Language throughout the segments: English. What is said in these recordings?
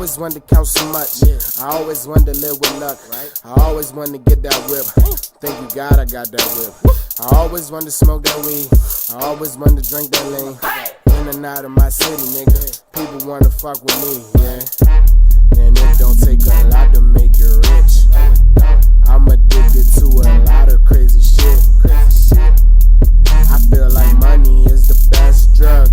always wanted to count so much. I always wanted to live with luck. I always wanted to get that whip. Thank you God I got that whip. I always wanted to smoke that weed. I always wanted to drink that lean. In and out of my city, nigga. People wanna fuck with me, yeah. And it don't take a lot to make you rich. I'm addicted to a lot of crazy shit. I feel like money is the best drug.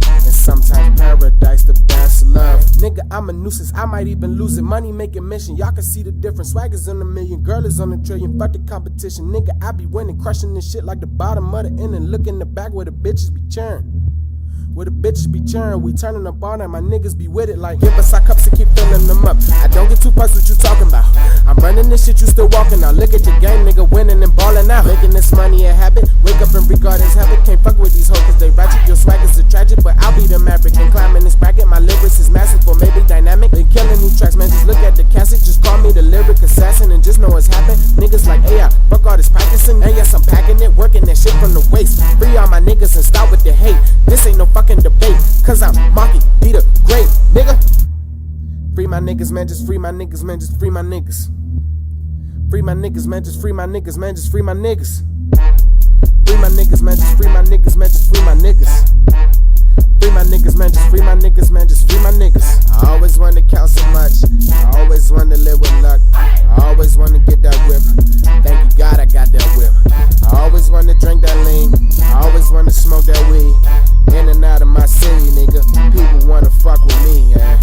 And sometimes paradise the best love. Nigga, I'm a nuisance, I might even lose it. Money making mission, y'all can see the difference. Swag is on a million, girl is on a trillion. Fuck the competition, nigga, I be winning. Crushing this shit like the bottom of the end. And look in the back where the bitches be churn. Where the bitches be churn, we turning up all night, my niggas be with it like give us our cups and keep filling them up. I don't get too punched what you talking about. I'm running this shit, you still walking out. Look at your game, nigga, winning and balling out. Making this money a habit, wake up and regard as habit. Can't fuck with these hoes cause they ratchet. Your swag is a tragic, but I'll be the maverick. And climbing this bracket, my lyrics is massive or maybe dynamic. Been killing new tracks, man, just look at the cassette. Just call me the lyric assassin and just know what's happened. Niggas like, hey, fuck all this practicing. And yes, I'm packing it, working that shit from the waist. Free all my niggas and start with the hate. This ain't no fucking debate. Cause I'm Marky B the Great, nigga. Free my niggas, man, just free my niggas, man, just free my niggas. Free my niggas, man, just free my niggas, man, just free my niggas. Free my niggas, man, just free my niggas, man, just free my niggas. Free my niggas, man, just free my niggas, man, just free my niggas. I always wanted to count so much. I always wanted to live with luck. I always wanted to get that whip. Thank you God I got that whip. I always wanted to drink that lean. I always wanted to smoke that weed. In and out of my city, nigga. People wanna fuck with me, yeah.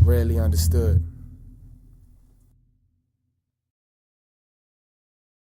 Rarely understood.